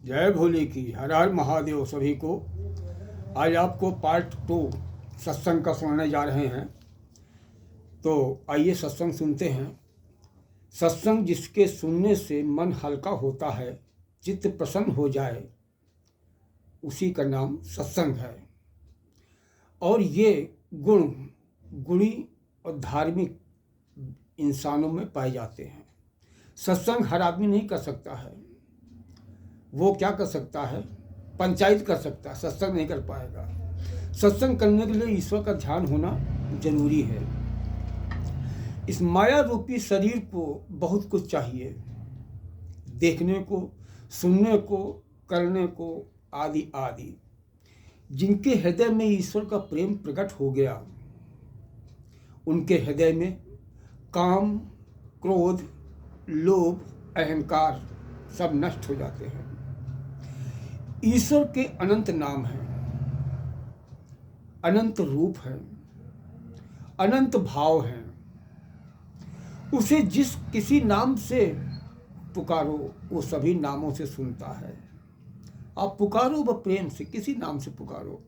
जय भोले की। हर हर महादेव सभी को। आज आपको पार्ट 2 सत्संग का सुनाने जा रहे हैं। तो आइए सत्संग सुनते हैं। सत्संग जिसके सुनने से मन हल्का होता है, चित्त प्रसन्न हो जाए, उसी का नाम सत्संग है। और ये गुण गुणी और धार्मिक इंसानों में पाए जाते हैं। सत्संग हर आदमी नहीं कर सकता है। वो क्या कर सकता है? पंचायत कर सकता है, सत्संग नहीं कर पाएगा। सत्संग करने के लिए ईश्वर का ध्यान होना जरूरी है। इस माया रूपी शरीर को बहुत कुछ चाहिए, देखने को, सुनने को, करने को, आदि आदि। जिनके हृदय में ईश्वर का प्रेम प्रकट हो गया, उनके हृदय में काम, क्रोध, लोभ, अहंकार सब नष्ट हो जाते हैं। ईश्वर के अनंत नाम हैं, अनंत रूप हैं, अनंत भाव हैं। उसे जिस किसी नाम से पुकारो, वो सभी नामों से सुनता है। आप पुकारो व प्रेम से, किसी नाम से पुकारो,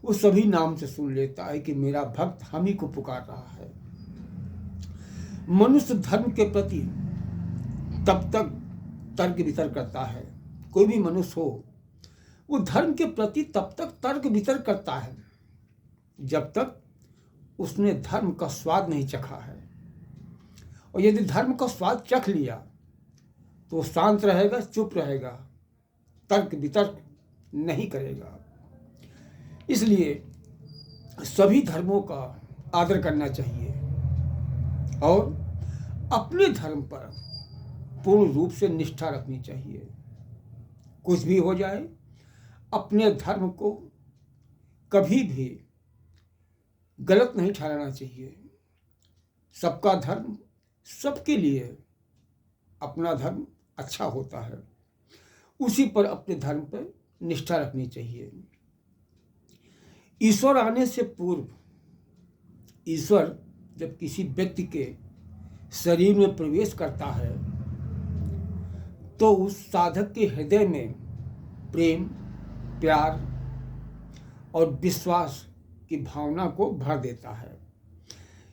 वो सभी नाम से सुन लेता है कि मेरा भक्त हम ही को पुकार रहा है। मनुष्य धर्म के प्रति तब तक तर्क वितर्क करता है, कोई भी मनुष्य हो, वो धर्म के प्रति तब तक तर्क वितर्क करता है जब तक उसने धर्म का स्वाद नहीं चखा है। और यदि धर्म का स्वाद चख लिया तो शांत रहेगा, चुप रहेगा, तर्क वितर्क नहीं करेगा। इसलिए सभी धर्मों का आदर करना चाहिए और अपने धर्म पर पूर्ण रूप से निष्ठा रखनी चाहिए। कुछ भी हो जाए, अपने धर्म को कभी भी गलत नहीं ठहराना चाहिए। सबका धर्म सबके लिए अपना धर्म अच्छा होता है, उसी पर अपने धर्म पर निष्ठा रखनी चाहिए। ईश्वर आने से पूर्व, ईश्वर जब किसी व्यक्ति के शरीर में प्रवेश करता है तो उस साधक के हृदय में प्रेम, प्यार और विश्वास की भावना को भर देता है।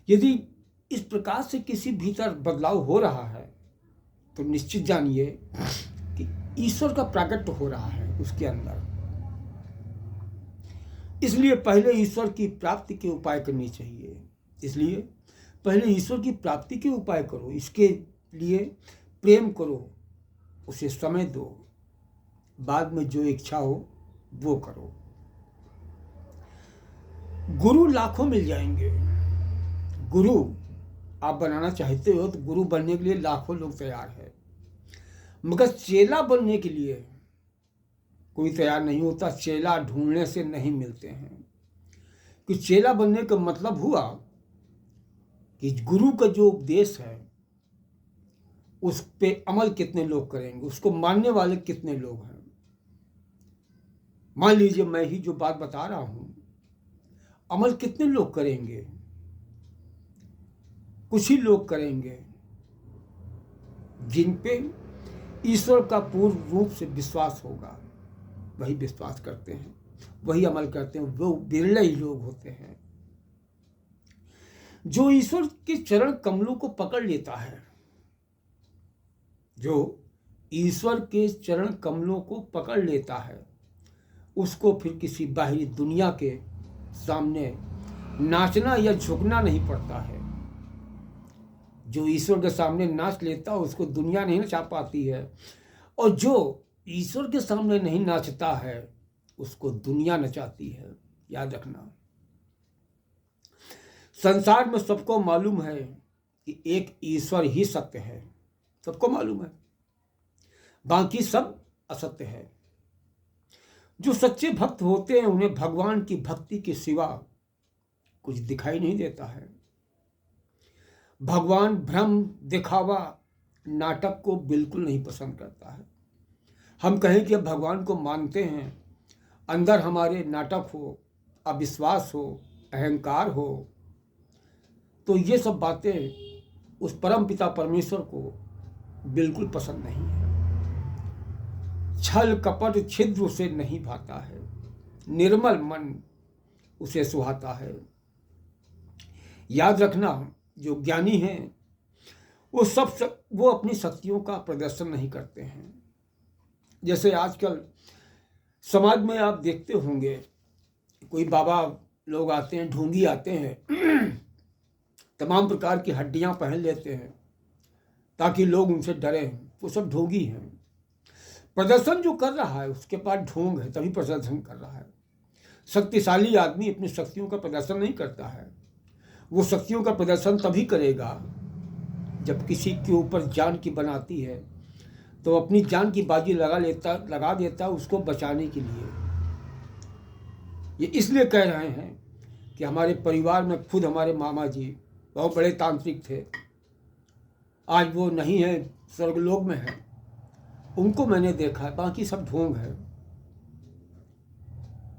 यदि इस प्रकार से किसी भीतर बदलाव हो रहा है तो निश्चित जानिए कि ईश्वर का प्राकट्य हो रहा है उसके अंदर। इसलिए पहले ईश्वर की प्राप्ति के उपाय करनी चाहिए। इसलिए पहले ईश्वर की प्राप्ति के उपाय करो, इसके लिए प्रेम करो, उसे समय दो, बाद में जो इच्छा हो वो करो। गुरु लाखों मिल जाएंगे। गुरु आप बनाना चाहते हो तो गुरु बनने के लिए लाखों लोग तैयार है, मगर चेला बनने के लिए कोई तैयार नहीं होता। चेला ढूंढने से नहीं मिलते हैं। कि चेला बनने का मतलब हुआ कि गुरु का जो उपदेश है उस पे अमल कितने लोग करेंगे, उसको मानने वाले कितने लोग हैं। मान लीजिए मैं ही जो बात बता रहा हूं, अमल कितने लोग करेंगे? कुछ ही लोग करेंगे जिन पे ईश्वर का पूर्ण रूप से विश्वास होगा। वही विश्वास करते हैं, वही अमल करते हैं, वो बिरले ही लोग होते हैं। जो ईश्वर के चरण कमलों को पकड़ लेता है, जो ईश्वर के चरण कमलों को पकड़ लेता है, उसको फिर किसी बाहरी दुनिया के सामने नाचना या झुकना नहीं पड़ता है। जो ईश्वर के सामने नाच लेता है उसको दुनिया नहीं नचा पाती है, और जो ईश्वर के सामने नहीं नाचता है उसको दुनिया नचाती है। याद रखना, संसार में सबको मालूम है कि एक ईश्वर ही सत्य है, सबको मालूम है, बाकी सब असत्य है। जो सच्चे भक्त होते हैं उन्हें भगवान की भक्ति के सिवा कुछ दिखाई नहीं देता है। भगवान भ्रम, दिखावा, नाटक को बिल्कुल नहीं पसंद करता है। हम कहें कि अब भगवान को मानते हैं, अंदर हमारे नाटक हो, अविश्वास हो, अहंकार हो, तो ये सब बातें उस परम पिता परमेश्वर को बिल्कुल पसंद नहीं है। छल कपट छिद्र उसे नहीं भाता है, निर्मल मन उसे सुहाता है। याद रखना, जो ज्ञानी हैं वो अपनी शक्तियों का प्रदर्शन नहीं करते हैं। जैसे आजकल समाज में आप देखते होंगे, कोई बाबा लोग आते हैं, ढोंगी आते हैं, तमाम प्रकार की हड्डियां पहन लेते हैं ताकि लोग उनसे डरें। वो सब ढोंगी हैं। प्रदर्शन जो कर रहा है उसके पास ढोंग है, तभी प्रदर्शन कर रहा है। शक्तिशाली आदमी अपनी शक्तियों का प्रदर्शन नहीं करता है। वो शक्तियों का प्रदर्शन तभी करेगा जब किसी के ऊपर जान की बनाती है तो अपनी जान की बाजी लगा देता उसको बचाने के लिए। ये इसलिए कह रहे हैं कि हमारे परिवार में खुद हमारे मामा जी बहुत बड़े तांत्रिक थे, आज वो नहीं है, स्वर्गलोक में है। उनको मैंने देखा है, बाकी सब ढोंग है।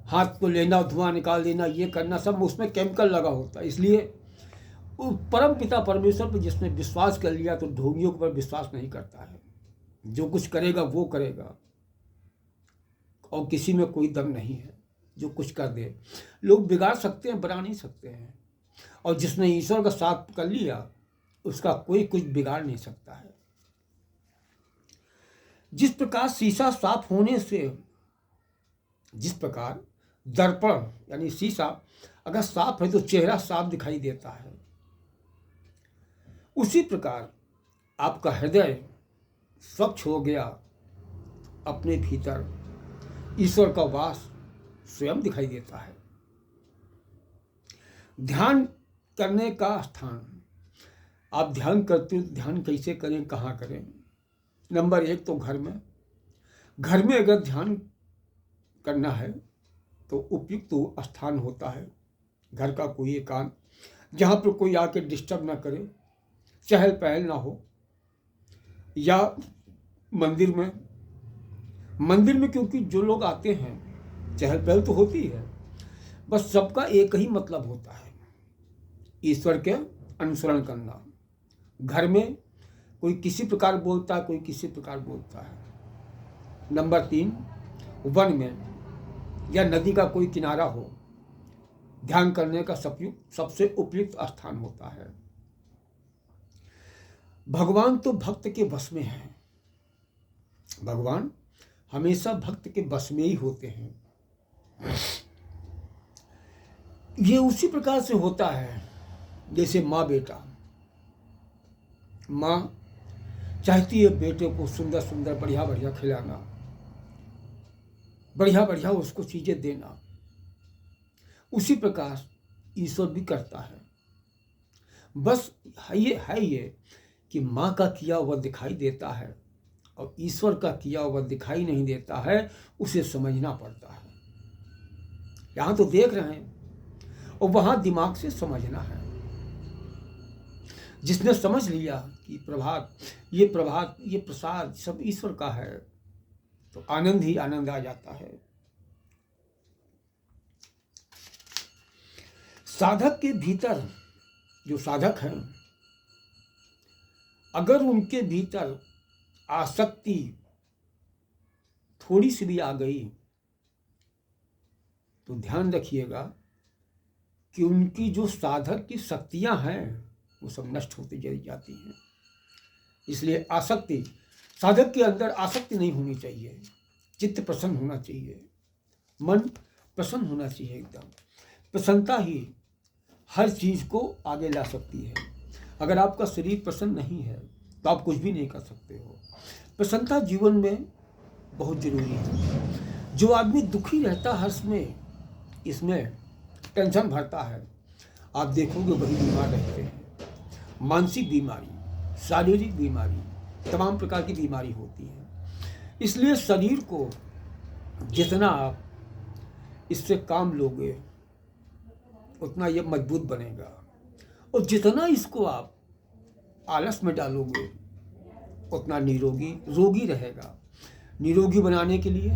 हाथ को लेना, धुआं निकाल देना, ये करना, सब उसमें केमिकल लगा होता है। इसलिए परम पिता परमेश्वर पर जिसने विश्वास कर लिया तो ढोंगियों पर विश्वास नहीं करता है। जो कुछ करेगा वो करेगा और किसी में कोई दम नहीं है जो कुछ कर दे। लोग बिगाड़ सकते हैं, बना नहीं सकते हैं। और जिसने ईश्वर का साथ कर लिया उसका कोई कुछ बिगाड़ नहीं सकता है। जिस प्रकार शीशा साफ होने से, जिस प्रकार दर्पण यानी शीशा अगर साफ है तो चेहरा साफ दिखाई देता है, उसी प्रकार आपका हृदय स्वच्छ हो गया, अपने भीतर ईश्वर का वास स्वयं दिखाई देता है। ध्यान करने का स्थान, आप ध्यान करते हो, ध्यान कैसे करें, कहाँ करें? नंबर 1 तो घर में। घर में अगर ध्यान करना है तो उपयुक्त तो स्थान होता है घर का कोई एकांत, जहाँ पर कोई आके डिस्टर्ब ना करे, चहल पहल ना हो। या मंदिर में। मंदिर में क्योंकि जो लोग आते हैं चहल पहल तो होती है, बस सबका एक ही मतलब होता है, ईश्वर के अनुसरण करना। घर में कोई किसी प्रकार बोलता है, कोई किसी प्रकार बोलता है। नंबर 3, वन में या नदी का कोई किनारा हो, ध्यान करने का सबसे उपयुक्त स्थान होता है। भगवान तो भक्त के बस में है। भगवान हमेशा भक्त के बस में ही होते हैं। ये उसी प्रकार से होता है जैसे माँ बेटा। माँ चाहती है बेटे को सुंदर सुंदर बढ़िया बढ़िया खिलाना, बढ़िया बढ़िया उसको चीज़ें देना। उसी प्रकार ईश्वर भी करता है। बस है ये कि माँ का किया हुआ दिखाई देता है और ईश्वर का किया हुआ दिखाई नहीं देता है, उसे समझना पड़ता है। यहाँ तो देख रहे हैं और वहाँ दिमाग से समझना है। जिसने समझ लिया कि प्रभात, ये प्रसाद सब ईश्वर का है, तो आनंद ही आनंद आ जाता है। साधक के भीतर, जो साधक हैं, अगर उनके भीतर आसक्ति थोड़ी सी भी आ गई तो ध्यान रखिएगा कि उनकी जो साधक की शक्तियां हैं वो सब नष्ट होती चली जाती हैं। इसलिए आसक्ति, साधक के अंदर आसक्ति नहीं होनी चाहिए। चित्त प्रसन्न होना चाहिए, मन प्रसन्न होना चाहिए। एकदम प्रसन्नता ही हर चीज़ को आगे ला सकती है। अगर आपका शरीर प्रसन्न नहीं है तो आप कुछ भी नहीं कर सकते हो। प्रसन्नता जीवन में बहुत जरूरी है। जो आदमी दुखी रहता हर समय इसमें टेंशन भरता है, आप देखोगे वही बीमार रहते हैं। मानसिक बीमारी, शारीरिक बीमारी, तमाम प्रकार की बीमारी होती है। इसलिए शरीर को जितना आप इससे काम लोगे उतना ये मजबूत बनेगा, और जितना इसको आप आलस में डालोगे उतना रोगी रहेगा। निरोगी बनाने के लिए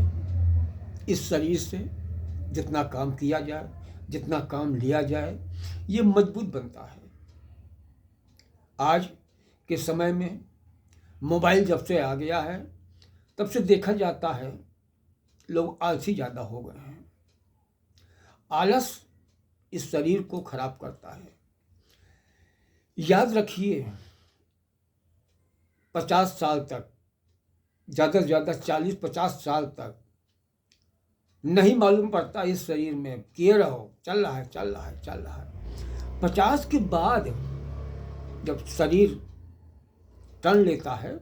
इस शरीर से जितना काम किया जाए, जितना काम लिया जाए, ये मजबूत बनता है। आज के समय में मोबाइल जब से आ गया है तब से देखा जाता है लोग आलसी ज़्यादा हो गए हैं। आलस इस शरीर को खराब करता है। याद रखिए 50 साल तक, ज़्यादा से ज़्यादा 40-50 साल तक नहीं मालूम पड़ता इस शरीर में किए रहो, चल रहा है चल रहा है चल रहा है। 50 के बाद जब शरीर टन लेता है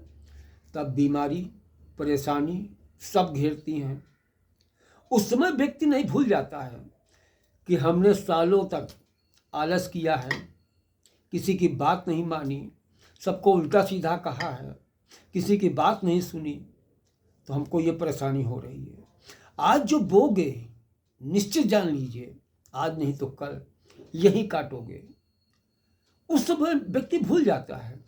तब बीमारी, परेशानी सब घेरती हैं। उस समय व्यक्ति नहीं भूल जाता है कि हमने सालों तक आलस किया है, किसी की बात नहीं मानी, सबको उल्टा सीधा कहा है, किसी की बात नहीं सुनी, तो हमको ये परेशानी हो रही है। आज जो बोगे निश्चित जान लीजिए, आज नहीं तो कल यही काटोगे। उस समय व्यक्ति भूल जाता है।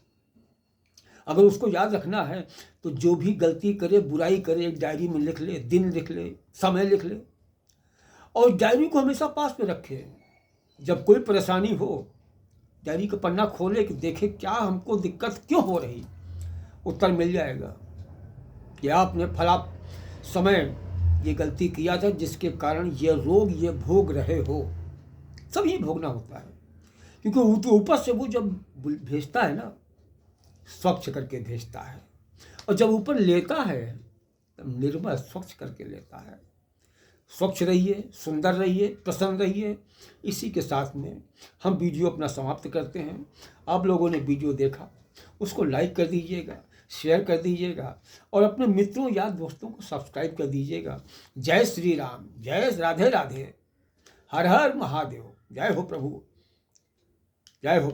अगर उसको याद रखना है तो जो भी गलती करे, बुराई करे, एक डायरी में लिख ले, दिन लिख ले, समय लिख ले, और डायरी को हमेशा पास में रखे। जब कोई परेशानी हो, डायरी का पन्ना खोले कि देखे क्या हमको दिक्कत क्यों हो रही, उत्तर मिल जाएगा कि आपने फला समय ये गलती किया था जिसके कारण ये रोग ये भोग रहे हो। सब ये भोगना होता है, क्योंकि ऊपर से वो जब भेजता है ना, स्वच्छ करके भेजता है, और जब ऊपर लेता है तब निर्मल स्वच्छ करके लेता है। स्वच्छ रहिए, सुंदर रहिए, प्रसन्न रहिए। इसी के साथ में हम वीडियो अपना समाप्त करते हैं। आप लोगों ने वीडियो देखा, उसको लाइक कर दीजिएगा, शेयर कर दीजिएगा, और अपने मित्रों या दोस्तों को सब्सक्राइब कर दीजिएगा। जय श्री राम, जय राधे राधे, हर हर महादेव। जय हो प्रभु, जय हो।